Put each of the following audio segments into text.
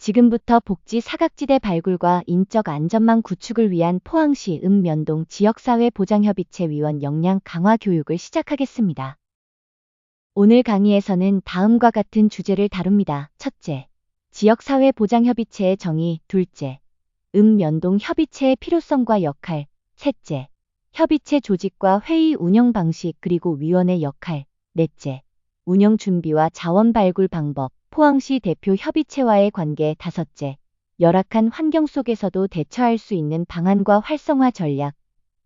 지금부터 복지 사각지대 발굴과 인적 안전망 구축을 위한 포항시 읍면동 지역사회보장협의체 위원 역량 강화 교육을 시작하겠습니다. 오늘 강의에서는 다음과 같은 주제를 다룹니다. 첫째, 지역사회보장협의체의 정의. 둘째, 읍면동 협의체의 필요성과 역할. 셋째, 협의체 조직과 회의 운영 방식 그리고 위원의 역할. 넷째, 운영 준비와 자원 발굴 방법. 포항시 대표 협의체와의 관계. 다섯째, 열악한 환경 속에서도 대처할 수 있는 방안과 활성화 전략.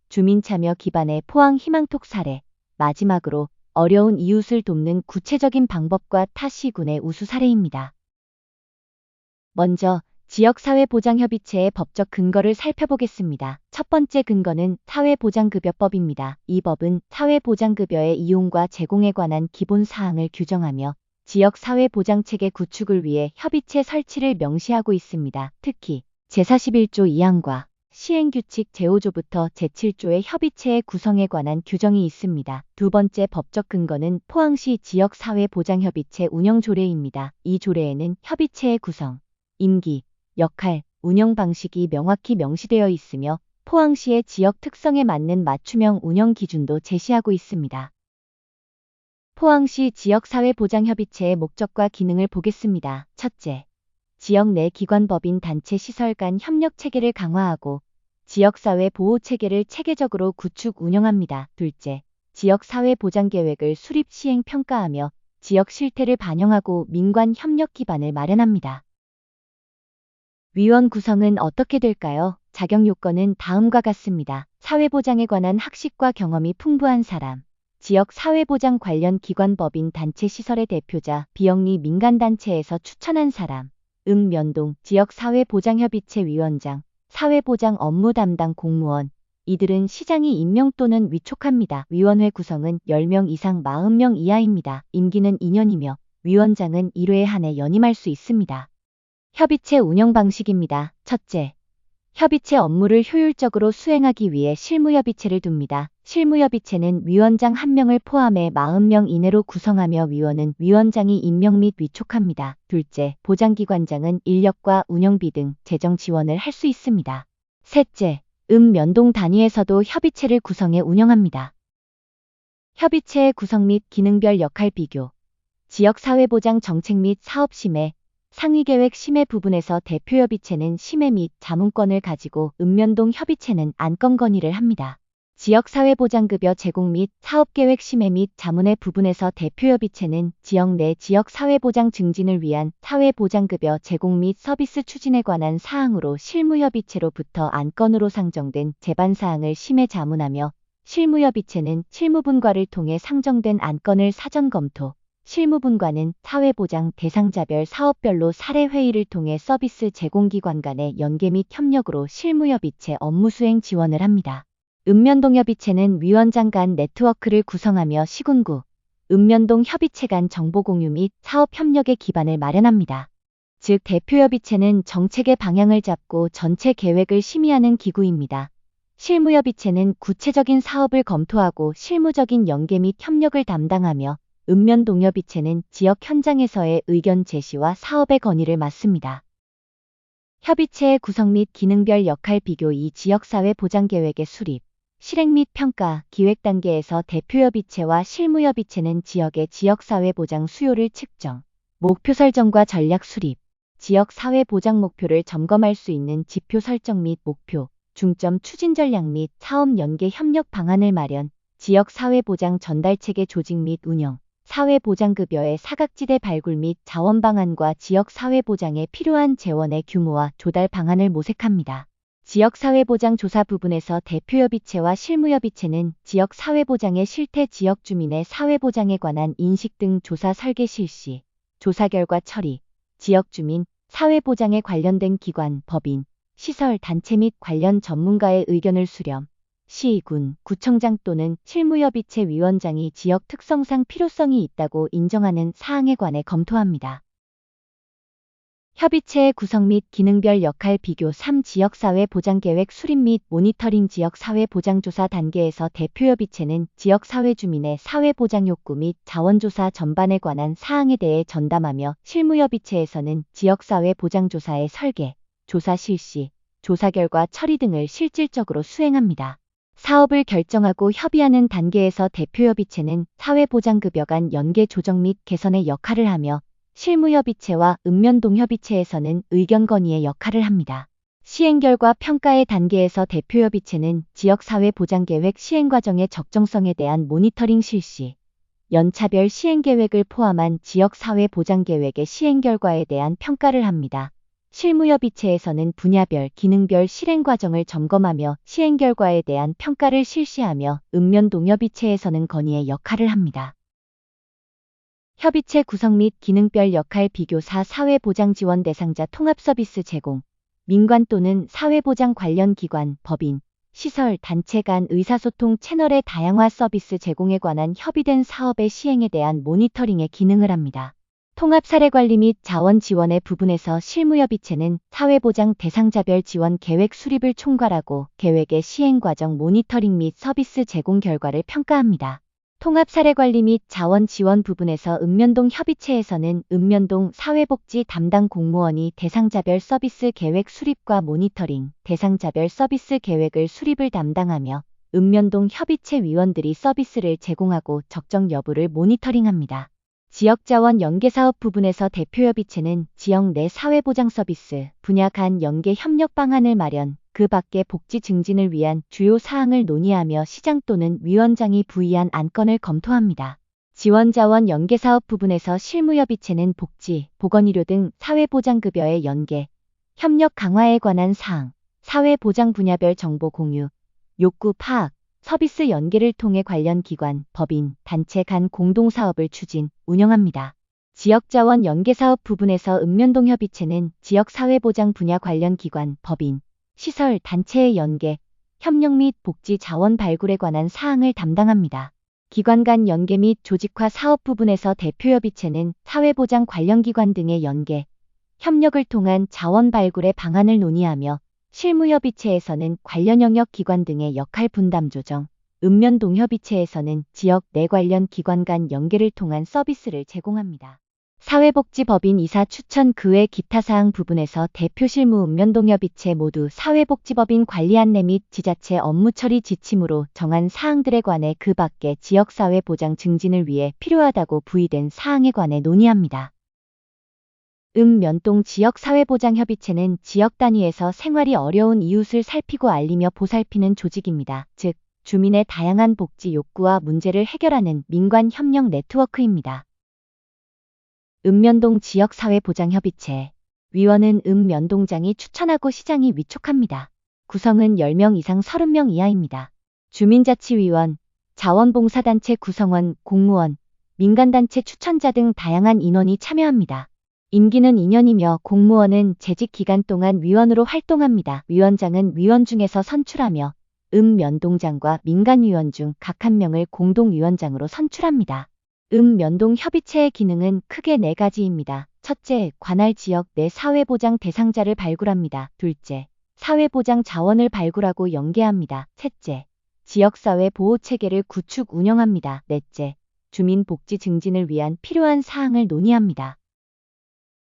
주민 참여 기반의 포항 희망톡 사례. 마지막으로 어려운 이웃을 돕는 구체적인 방법과 타 시군의 우수 사례입니다. 먼저 지역사회보장협의체의 법적 근거를 살펴보겠습니다. 첫 번째 근거는 사회보장급여법입니다. 이 법은 사회보장급여의 이용과 제공에 관한 기본 사항을 규정하며 지역사회보장체계 구축을 위해 협의체 설치를 명시하고 있습니다. 특히 제41조 2항과 시행규칙 제5조부터 제7조의 협의체의 구성에 관한 규정이 있습니다. 두 번째 법적 근거는 포항시 지역사회보장협의체 운영조례입니다. 이 조례에는 협의체의 구성, 임기, 역할, 운영 방식이 명확히 명시되어 있으며 포항시의 지역 특성에 맞는 맞춤형 운영 기준도 제시하고 있습니다. 포항시 지역사회보장협의체의 목적과 기능을 보겠습니다. 첫째, 지역 내 기관법인 단체 시설 간 협력 체계를 강화하고 지역사회 보호 체계를 체계적으로 구축 운영합니다. 둘째, 지역사회보장계획을 수립 시행 평가하며 지역 실태를 반영하고 민관 협력 기반을 마련합니다. 위원 구성은 어떻게 될까요? 자격 요건은 다음과 같습니다. 사회보장에 관한 학식과 경험이 풍부한 사람, 지역 사회보장 관련 기관법인 단체 시설의 대표자, 비영리 민간단체에서 추천한 사람, 읍면동 지역사회보장협의체 위원장, 사회보장 업무 담당 공무원, 이들은 시장이 임명 또는 위촉합니다. 위원회 구성은 10명 이상 40명 이하입니다. 임기는 2년이며 위원장은 1회에 한해 연임할 수 있습니다. 협의체 운영 방식입니다. 첫째, 협의체 업무를 효율적으로 수행하기 위해 실무협의체를 둡니다. 실무협의체는 위원장 1명을 포함해 40명 이내로 구성하며 위원은 위원장이 임명 및 위촉합니다. 둘째, 보장기관장은 인력과 운영비 등 재정 지원을 할 수 있습니다. 셋째, 읍면동 단위에서도 협의체를 구성해 운영합니다. 협의체의 구성 및 기능별 역할 비교. 지역사회보장 정책 및 사업 심의, 상위계획 심의 부분에서 대표협의체는 심의 및 자문권을 가지고 읍면동 협의체는 안건 건의를 합니다. 지역사회보장급여 제공 및 사업계획 심의 및 자문의 부분에서 대표협의체는 지역 내 지역사회보장 증진을 위한 사회보장급여 제공 및 서비스 추진에 관한 사항으로 실무협의체로부터 안건으로 상정된 제반사항을 심의 자문하며 실무협의체는 실무분과를 통해 상정된 안건을 사전 검토, 실무분과는 사회보장 대상자별 사업별로 사례회의를 통해 서비스 제공기관 간의 연계 및 협력으로 실무협의체 업무 수행 지원을 합니다. 읍면동 협의체는 위원장 간 네트워크를 구성하며 시군구, 읍면동 협의체 간 정보 공유 및 사업 협력의 기반을 마련합니다. 즉 대표협의체는 정책의 방향을 잡고 전체 계획을 심의하는 기구입니다. 실무협의체는 구체적인 사업을 검토하고 실무적인 연계 및 협력을 담당하며 읍면동협의체는 지역 현장에서의 의견 제시와 사업의 건의를 맡습니다. 협의체의 구성 및 기능별 역할 비교. 이 지역사회보장계획의 수립, 실행 및 평가, 기획 단계에서 대표협의체와 실무협의체는 지역의 지역사회보장 수요를 측정, 목표 설정과 전략 수립, 지역사회보장 목표를 점검할 수 있는 지표 설정 및 목표, 중점 추진 전략 및 사업 연계 협력 방안을 마련, 지역사회보장 전달체계 조직 및 운영, 사회보장급여의 사각지대 발굴 및 자원 방안과 지역사회보장에 필요한 재원의 규모와 조달 방안을 모색합니다. 지역사회보장 조사 부분에서 대표협의체와 실무협의체는 지역사회보장의 실태, 지역 주민의 사회보장에 관한 인식 등 조사 설계 실시, 조사 결과 처리, 지역 주민, 사회보장에 관련된 기관, 법인, 시설, 단체 및 관련 전문가의 의견을 수렴, 시, 군, 구청장 또는 실무협의체 위원장이 지역 특성상 필요성이 있다고 인정하는 사항에 관해 검토합니다. 협의체의 구성 및 기능별 역할 비교 3. 지역사회보장계획 수립 및 모니터링 지역사회보장조사 단계에서 대표협의체는 지역사회주민의 사회보장 욕구 및 자원조사 전반에 관한 사항에 대해 전담하며 실무협의체에서는 지역사회보장조사의 설계, 조사 실시, 조사 결과 처리 등을 실질적으로 수행합니다. 사업을 결정하고 협의하는 단계에서 대표협의체는 사회보장급여 간 연계 조정 및 개선의 역할을 하며 실무협의체와 읍면동협의체에서는 의견 건의의 역할을 합니다. 시행결과 평가의 단계에서 대표협의체는 지역사회보장계획 시행과정의 적정성에 대한 모니터링 실시, 연차별 시행계획을 포함한 지역사회보장계획의 시행결과에 대한 평가를 합니다. 실무협의체에서는 분야별, 기능별 실행과정을 점검하며 시행결과에 대한 평가를 실시하며 읍면동협의체에서는 건의의 역할을 합니다. 협의체 구성 및 기능별 역할 비교 4. 사회보장지원 대상자 통합서비스 제공. 민관 또는 사회보장 관련 기관, 법인, 시설, 단체 간 의사소통 채널의 다양화 서비스 제공에 관한 협의된 사업의 시행에 대한 모니터링의 기능을 합니다. 통합사례관리 및 자원 지원의 부분에서 실무협의체는 사회보장 대상자별 지원 계획 수립을 총괄하고 계획의 시행 과정 모니터링 및 서비스 제공 결과를 평가합니다. 통합사례관리 및 자원 지원 부분에서 읍면동 협의체에서는 읍면동 사회복지 담당 공무원이 대상자별 서비스 계획 수립과 모니터링, 대상자별 서비스 계획을 수립을 담당하며 읍면동 협의체 위원들이 서비스를 제공하고 적정 여부를 모니터링합니다. 지역자원 연계사업 부분에서 대표협의체는 지역 내 사회보장 서비스, 분야 간 연계 협력 방안을 마련, 그 밖의 복지 증진을 위한 주요 사항을 논의하며 시장 또는 위원장이 부의한 안건을 검토합니다. 지원자원 연계사업 부분에서 실무협의체는 복지, 보건의료 등 사회보장급여의 연계, 협력 강화에 관한 사항, 사회보장 분야별 정보 공유, 욕구 파악, 서비스 연계를 통해 관련 기관, 법인, 단체 간 공동사업을 추진, 운영합니다. 지역자원 연계사업 부분에서 읍면동협의체는 지역사회보장 분야 관련 기관, 법인, 시설, 단체의 연계, 협력 및 복지 자원 발굴에 관한 사항을 담당합니다. 기관 간 연계 및 조직화 사업 부분에서 대표협의체는 사회보장 관련 기관 등의 연계, 협력을 통한 자원 발굴의 방안을 논의하며 실무협의체에서는 관련 영역 기관 등의 역할 분담 조정, 읍면동협의체에서는 지역 내 관련 기관 간 연계를 통한 서비스를 제공합니다. 사회복지법인 이사 추천 그 외 기타 사항 부분에서 대표 실무 읍면동협의체 모두 사회복지법인 관리 안내 및 지자체 업무 처리 지침으로 정한 사항들에 관해 그 밖의 지역사회 보장 증진을 위해 필요하다고 부의된 사항에 관해 논의합니다. 읍면동 지역사회보장협의체는 지역 단위에서 생활이 어려운 이웃을 살피고 알리며 보살피는 조직입니다. 즉, 주민의 다양한 복지 욕구와 문제를 해결하는 민관 협력 네트워크입니다. 읍면동 지역사회보장협의체. 위원은 읍면동장이 추천하고 시장이 위촉합니다. 구성은 10명 이상 30명 이하입니다. 주민자치위원, 자원봉사단체 구성원, 공무원, 민간단체 추천자 등 다양한 인원이 참여합니다. 임기는 2년이며 공무원은 재직 기간 동안 위원으로 활동합니다. 위원장은 위원 중에서 선출하며 읍면동장과 민간위원 중 각 한 명을 공동위원장으로 선출합니다. 읍면동 협의체의 기능은 크게 4가지입니다. 첫째, 관할 지역 내 사회보장 대상자를 발굴합니다. 둘째, 사회보장 자원을 발굴하고 연계합니다. 셋째, 지역사회 보호체계를 구축 운영합니다. 넷째, 주민 복지 증진을 위한 필요한 사항을 논의합니다.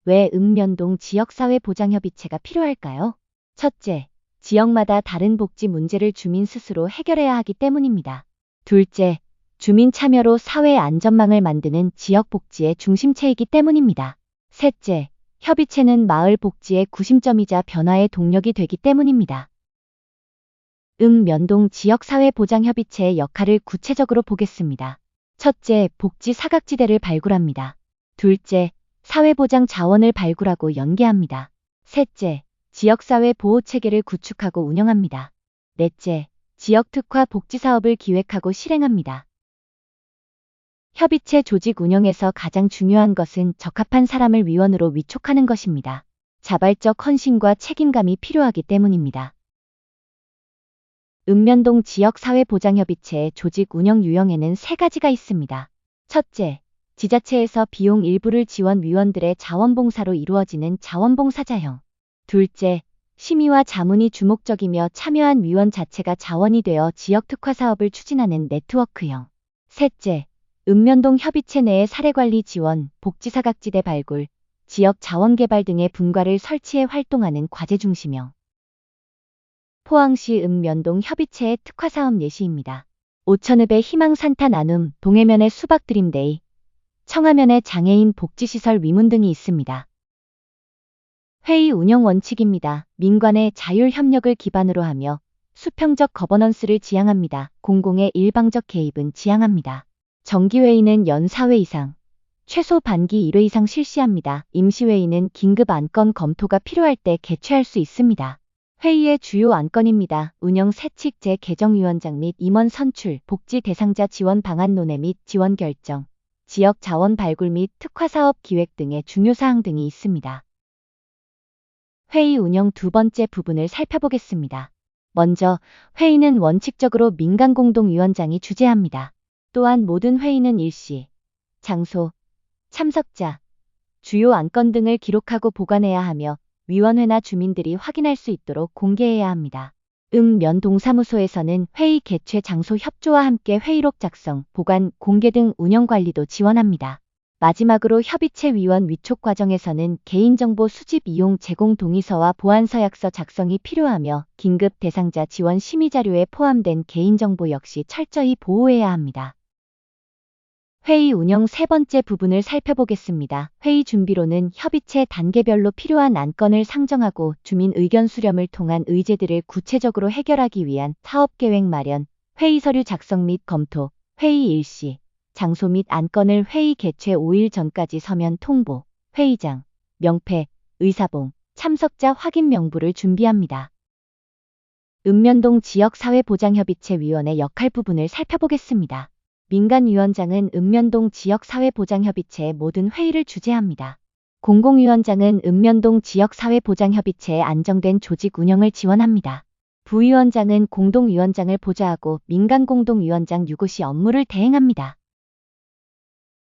왜 읍면동 지역사회보장협의체가 필요할까요? 첫째, 지역마다 다른 복지 문제를 주민 스스로 해결해야 하기 때문입니다. 둘째, 주민 참여로 사회 안전망을 만드는 지역 복지의 중심체이기 때문입니다. 셋째, 협의체는 마을 복지의 구심점이자 변화의 동력이 되기 때문입니다. 읍면동 지역사회보장협의체의 역할을 구체적으로 보겠습니다. 첫째, 복지 사각지대를 발굴합니다. 둘째, 사회보장 자원을 발굴하고 연계합니다. 셋째, 지역사회 보호체계를 구축하고 운영합니다. 넷째, 지역특화 복지사업을 기획하고 실행합니다. 협의체 조직 운영에서 가장 중요한 것은 적합한 사람을 위원으로 위촉하는 것입니다. 자발적 헌신과 책임감이 필요하기 때문입니다. 읍면동 지역사회보장협의체의 조직 운영 유형에는 3가지가 있습니다. 첫째, 지자체에서 비용 일부를 지원 위원들의 자원봉사로 이루어지는 자원봉사자형. 둘째, 심의와 자문이 주목적이며 참여한 위원 자체가 자원이 되어 지역 특화 사업을 추진하는 네트워크형. 셋째, 읍면동 협의체 내의 사례관리 지원, 복지사각지대 발굴, 지역 자원개발 등의 분과를 설치해 활동하는 과제 중심형. 포항시 읍면동 협의체의 특화사업 예시입니다. 오천읍의 희망산타 나눔, 동해면의 수박 드림데이, 청하면의 장애인 복지시설 위문 등이 있습니다. 회의 운영 원칙입니다. 민관의 자율협력을 기반으로 하며 수평적 거버넌스를 지향합니다. 공공의 일방적 개입은 지향합니다. 정기회의는 연 4회 이상, 최소 반기 1회 이상 실시합니다. 임시회의는 긴급 안건 검토가 필요할 때 개최할 수 있습니다. 회의의 주요 안건입니다. 운영 세칙 재개정위원장 및 임원 선출, 복지 대상자 지원 방안 논의 및 지원 결정, 지역 자원 발굴 및 특화사업 기획 등의 중요사항 등이 있습니다. 회의 운영 두 번째 부분을 살펴보겠습니다. 먼저 회의는 원칙적으로 민간공동위원장이 주재합니다. 또한 모든 회의는 일시, 장소, 참석자, 주요 안건 등을 기록하고 보관해야 하며 위원회나 주민들이 확인할 수 있도록 공개해야 합니다. 읍면동사무소에서는 회의 개최 장소 협조와 함께 회의록 작성, 보관, 공개 등 운영 관리도 지원합니다. 마지막으로 협의체 위원 위촉 과정에서는 개인정보 수집 이용 제공 동의서와 보안서약서 작성이 필요하며 긴급 대상자 지원 심의 자료에 포함된 개인정보 역시 철저히 보호해야 합니다. 회의 운영 세 번째 부분을 살펴보겠습니다. 회의 준비로는 협의체 단계별로 필요한 안건을 상정하고 주민 의견 수렴을 통한 의제들을 구체적으로 해결하기 위한 사업계획 마련, 회의 서류 작성 및 검토, 회의 일시, 장소 및 안건을 회의 개최 5일 전까지 서면 통보, 회의장, 명패, 의사봉, 참석자 확인 명부를 준비합니다. 읍면동 지역사회보장협의체 위원회 역할 부분을 살펴보겠습니다. 민간위원장은 읍면동 지역사회보장협의체의 모든 회의를 주재합니다. 공공위원장은 읍면동 지역사회보장협의체의 안정된 조직 운영을 지원합니다. 부위원장은 공동위원장을 보좌하고 민간공동위원장 유고시 업무를 대행합니다.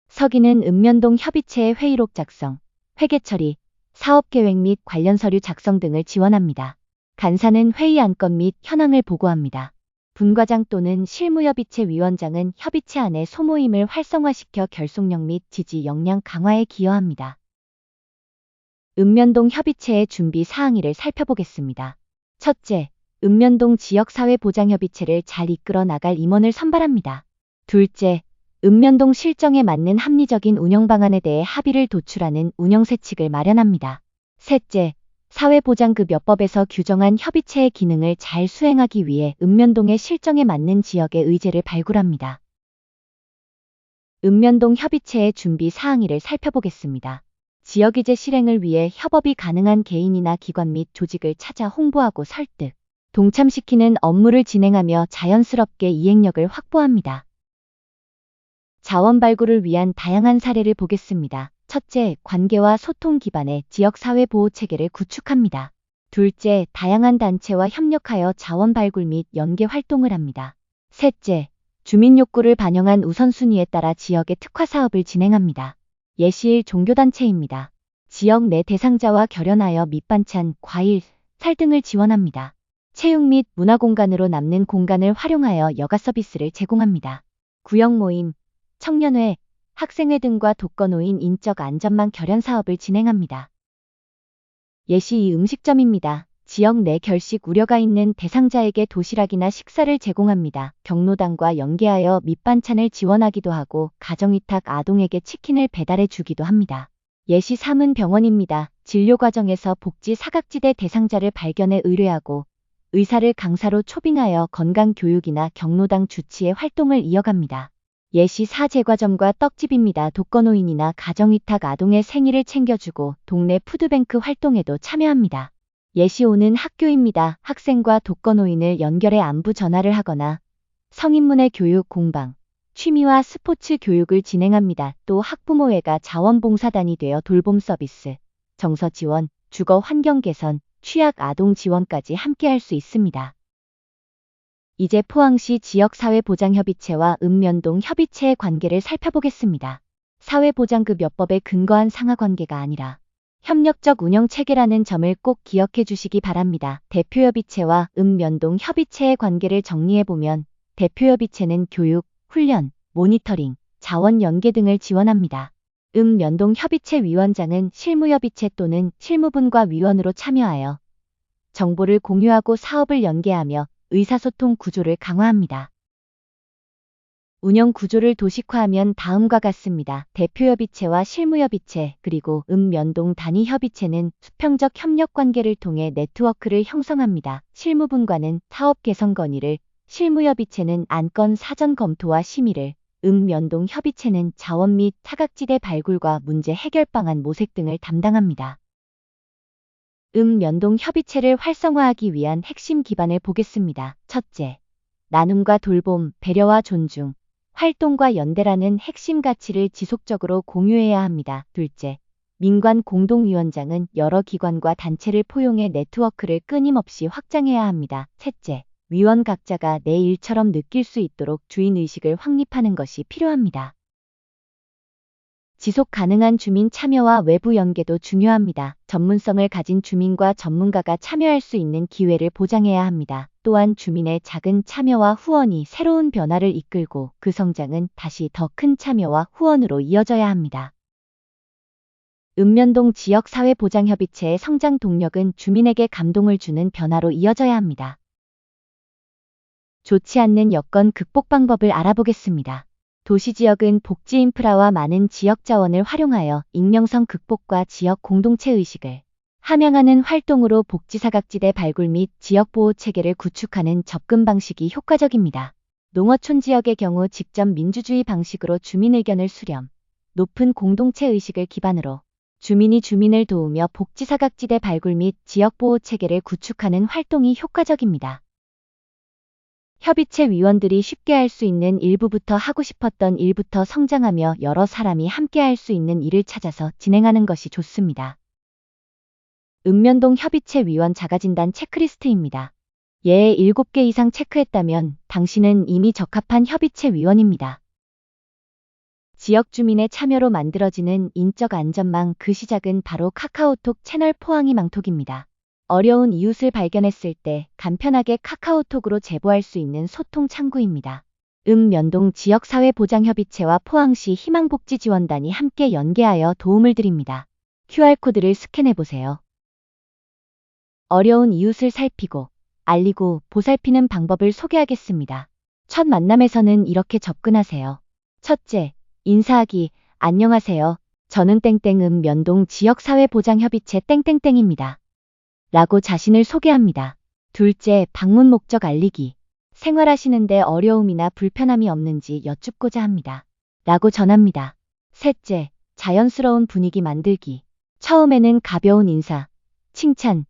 서기는 읍면동 협의체의 회의록 작성, 회계 처리, 사업계획 및 관련 서류 작성 등을 지원합니다. 간사는 회의 안건 및 현황을 보고합니다. 분과장 또는 실무협의체 위원장은 협의체 안의 소모임을 활성화시켜 결속력 및 지지 역량 강화에 기여합니다. 읍면동 협의체의 준비 사항일을 살펴보겠습니다. 첫째, 읍면동 지역사회보장협의체를 잘 이끌어 나갈 임원을 선발합니다. 둘째, 읍면동 실정에 맞는 합리적인 운영 방안에 대해 합의를 도출하는 운영세칙을 마련합니다. 셋째, 사회보장급여법에서 규정한 협의체의 기능을 잘 수행하기 위해 읍면동의 실정에 맞는 지역의 의제를 발굴합니다. 읍면동 협의체의 준비 사항일을 살펴보겠습니다. 지역의제 실행을 위해 협업이 가능한 개인이나 기관 및 조직을 찾아 홍보하고 설득, 동참시키는 업무를 진행하며 자연스럽게 이행력을 확보합니다. 자원 발굴을 위한 다양한 사례를 보겠습니다. 첫째, 관계와 소통 기반의 지역사회 보호 체계를 구축합니다. 둘째, 다양한 단체와 협력하여 자원 발굴 및 연계 활동을 합니다. 셋째, 주민 욕구를 반영한 우선순위에 따라 지역의 특화 사업을 진행합니다. 예시일 종교단체입니다. 지역 내 대상자와 결연하여 밑반찬, 과일, 살 등을 지원합니다. 체육 및 문화공간으로 남는 공간을 활용하여 여가 서비스를 제공합니다. 구역 모임, 청년회, 학생회 등과 독거노인 인적 안전망 결연 사업을 진행합니다. 예시 이 음식점입니다. 지역 내 결식 우려가 있는 대상자에게 도시락이나 식사를 제공합니다. 경로당과 연계하여 밑반찬을 지원하기도 하고 가정위탁 아동에게 치킨을 배달해 주기도 합니다. 예시 3은 병원입니다. 진료 과정에서 복지 사각지대 대상자를 발견해 의뢰하고 의사를 강사로 초빙하여 건강교육이나 경로당 주치의 활동을 이어갑니다. 예시 4 제과점과 떡집입니다. 독거노인이나 가정위탁 아동의 생일을 챙겨주고 동네 푸드뱅크 활동에도 참여합니다. 예시 5는 학교입니다. 학생과 독거노인을 연결해 안부 전화를 하거나 성인문예 교육 공방, 취미와 스포츠 교육을 진행합니다. 또 학부모회가 자원봉사단이 되어 돌봄 서비스, 정서 지원, 주거 환경 개선, 취약 아동 지원까지 함께할 수 있습니다. 이제 포항시 지역사회보장협의체와 읍면동 협의체의 관계를 살펴보겠습니다. 사회보장급 여법에 근거한 상하관계가 아니라 협력적 운영체계라는 점을 꼭 기억해 주시기 바랍니다. 대표협의체와 읍면동협의체의 관계를 정리해보면 대표협의체는 교육, 훈련, 모니터링, 자원 연계 등을 지원합니다. 읍면동협의체 위원장은 실무협의체 또는 실무분과 위원으로 참여하여 정보를 공유하고 사업을 연계하며 의사소통 구조를 강화합니다. 운영 구조를 도식화하면 다음과 같습니다. 대표협의체와 실무협의체 그리고 읍면동 단위협의체는 수평적 협력관계를 통해 네트워크를 형성합니다. 실무분과는 사업 개선 건의를, 실무협의체는 안건 사전 검토와 심의를, 읍면동 협의체는 자원 및 사각지대 발굴과 문제 해결 방안 모색 등을 담당합니다. 읍면동 협의체를 활성화하기 위한 핵심 기반을 보겠습니다. 첫째, 나눔과 돌봄, 배려와 존중, 활동과 연대라는 핵심 가치를 지속적으로 공유해야 합니다. 둘째, 민관 공동위원장은 여러 기관과 단체를 포용해 네트워크를 끊임없이 확장해야 합니다. 셋째, 위원 각자가 내 일처럼 느낄 수 있도록 주인의식을 확립하는 것이 필요합니다. 지속 가능한 주민 참여와 외부 연계도 중요합니다. 전문성을 가진 주민과 전문가가 참여할 수 있는 기회를 보장해야 합니다. 또한 주민의 작은 참여와 후원이 새로운 변화를 이끌고 그 성장은 다시 더 큰 참여와 후원으로 이어져야 합니다. 읍면동 지역사회보장협의체의 성장 동력은 주민에게 감동을 주는 변화로 이어져야 합니다. 좋지 않는 여건 극복 방법을 알아보겠습니다. 도시지역은 복지 인프라와 많은 지역 자원을 활용하여 익명성 극복과 지역 공동체 의식을 함양하는 활동으로 복지사각지대 발굴 및 지역보호 체계를 구축하는 접근 방식이 효과적입니다. 농어촌 지역의 경우 직접 민주주의 방식으로 주민 의견을 수렴, 높은 공동체 의식을 기반으로 주민이 주민을 도우며 복지사각지대 발굴 및 지역보호 체계를 구축하는 활동이 효과적입니다. 협의체 위원들이 쉽게 할 수 있는 일부부터 하고 싶었던 일부터 성장하며 여러 사람이 함께 할 수 있는 일을 찾아서 진행하는 것이 좋습니다. 읍면동 협의체 위원 자가진단 체크리스트입니다. 예에 7개 이상 체크했다면 당신은 이미 적합한 협의체 위원입니다. 지역 주민의 참여로 만들어지는 인적 안전망 그 시작은 바로 카카오톡 채널 포항이 망톡입니다. 어려운 이웃을 발견했을 때 간편하게 카카오톡으로 제보할 수 있는 소통 창구입니다. 읍면동 지역사회보장협의체와 포항시 희망복지지원단이 함께 연계하여 도움을 드립니다. QR코드를 스캔해보세요. 어려운 이웃을 살피고, 알리고, 보살피는 방법을 소개하겠습니다. 첫 만남에서는 이렇게 접근하세요. 첫째, 인사하기, 안녕하세요. 저는 땡땡 읍면동 지역사회보장협의체 땡땡땡입니다. 라고 자신을 소개합니다. 둘째, 방문 목적 알리기. 생활하시는데 어려움이나 불편함이 없는지 여쭙고자 합니다. 라고 전합니다. 셋째, 자연스러운 분위기 만들기. 처음에는 가벼운 인사, 칭찬,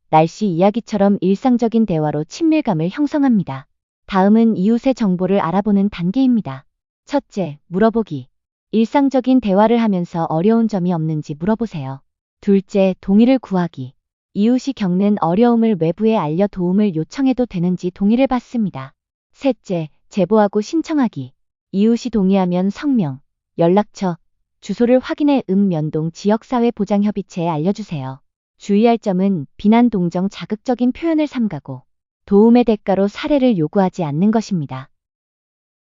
날씨 이야기처럼 일상적인 대화로 친밀감을 형성합니다. 다음은 이웃의 정보를 알아보는 단계입니다. 첫째, 물어보기. 일상적인 대화를 하면서 어려운 점이 없는지 물어보세요. 둘째, 동의를 구하기. 이웃이 겪는 어려움을 외부에 알려 도움을 요청해도 되는지 동의를 받습니다. 셋째, 제보하고 신청하기. 이웃이 동의하면 성명, 연락처, 주소를 확인해 읍면동 지역사회보장협의체에 알려주세요. 주의할 점은 비난 동정 자극적인 표현을 삼가고 도움의 대가로 사례를 요구하지 않는 것입니다.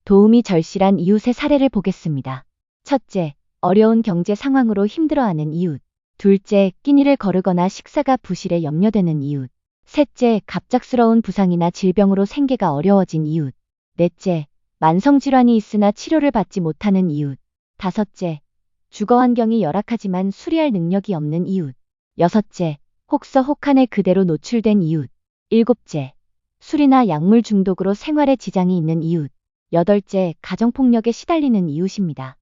도움이 절실한 이웃의 사례를 보겠습니다. 첫째, 어려운 경제 상황으로 힘들어하는 이웃. 둘째, 끼니를 거르거나 식사가 부실해 염려되는 이웃. 셋째, 갑작스러운 부상이나 질병으로 생계가 어려워진 이웃. 넷째, 만성질환이 있으나 치료를 받지 못하는 이웃. 다섯째, 주거 환경이 열악하지만 수리할 능력이 없는 이웃. 여섯째, 혹서 혹한에 그대로 노출된 이웃. 일곱째, 술이나 약물 중독으로 생활에 지장이 있는 이웃. 여덟째, 가정폭력에 시달리는 이웃입니다.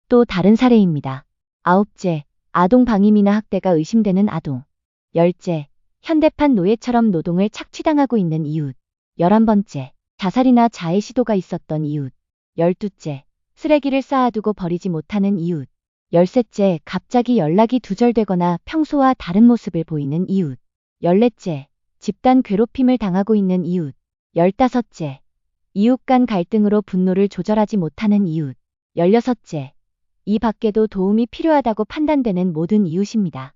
또 다른 사례입니다. 아홉째, 아동 방임이나 학대가 의심되는 아동. 열째, 현대판 노예처럼 노동을 착취당하고 있는 이웃. 11번째, 자살이나 자해 시도가 있었던 이웃. 12째, 쓰레기를 쌓아두고 버리지 못하는 이웃. 13째, 갑자기 연락이 두절되거나 평소와 다른 모습을 보이는 이웃. 14째, 집단 괴롭힘을 당하고 있는 이웃. 15째, 이웃 간 갈등으로 분노를 조절하지 못하는 이웃. 16째, 이 밖에도 도움이 필요하다고 판단되는 모든 이웃입니다.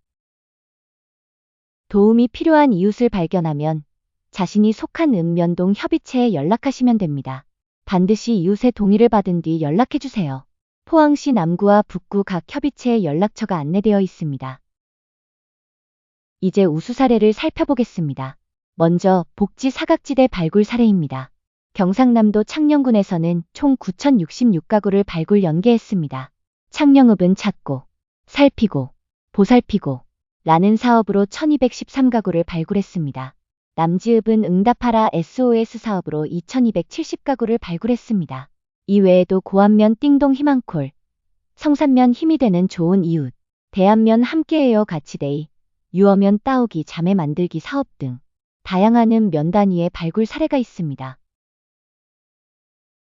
도움이 필요한 이웃을 발견하면 자신이 속한 읍면동 협의체에 연락하시면 됩니다. 반드시 이웃의 동의를 받은 뒤 연락해주세요. 포항시 남구와 북구 각 협의체에 연락처가 안내되어 있습니다. 이제 우수 사례를 살펴보겠습니다. 먼저 복지 사각지대 발굴 사례입니다. 경상남도 창녕군에서는 총 9,066가구를 발굴 연계했습니다. 창녕읍은 찾고, 살피고, 보살피고 라는 사업으로 1,213가구를 발굴했습니다. 남지읍은 응답하라 SOS 사업으로 2,270가구를 발굴했습니다. 이외에도 고안면 띵동 희망콜, 성산면 힘이 되는 좋은 이웃, 대안면 함께해요 가치데이, 유어면 따오기 자매 만들기 사업 등 다양한 면 단위의 발굴 사례가 있습니다.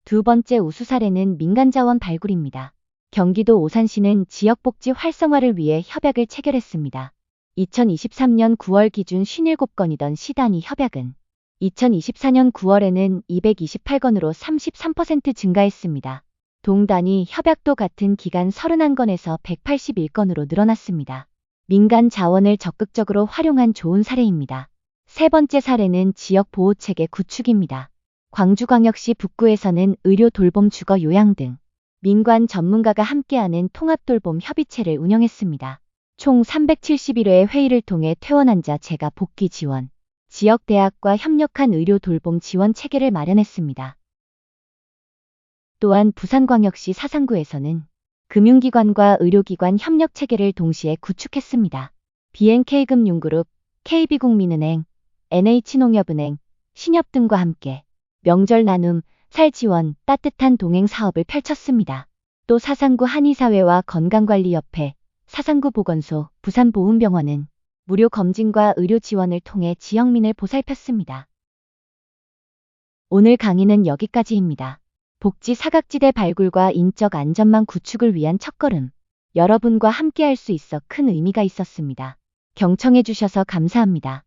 두 번째 우수 사례는 민간자원 발굴입니다. 경기도 오산시는 지역복지 활성화를 위해 협약을 체결했습니다. 2023년 9월 기준 57건이던 시단위 협약은 2024년 9월에는 228건으로 33% 증가했습니다. 동단위 협약도 같은 기간 31건에서 181건으로 늘어났습니다. 민간 자원을 적극적으로 활용한 좋은 사례입니다. 세 번째 사례는 지역 보호체계 구축입니다. 광주광역시 북구에서는 의료 돌봄 주거 요양 등 민관 전문가가 함께하는 통합돌봄 협의체를 운영했습니다. 총 371회의 회의를 통해 퇴원 환자 재가 복귀 지원, 지역 대학과 협력한 의료 돌봄 지원 체계를 마련했습니다. 또한 부산광역시 사상구에서는 금융기관과 의료기관 협력 체계를 동시에 구축했습니다. BNK금융그룹, KB국민은행, NH농협은행, 신협 등과 함께 명절 나눔, 살 지원, 따뜻한 동행 사업을 펼쳤습니다. 또 사상구 한의사회와 건강관리협회, 사상구 보건소, 부산보훈병원은 무료 검진과 의료 지원을 통해 지역민을 보살폈습니다. 오늘 강의는 여기까지입니다. 복지 사각지대 발굴과 인적 안전망 구축을 위한 첫걸음. 여러분과 함께할 수 있어 큰 의미가 있었습니다. 경청해 주셔서 감사합니다.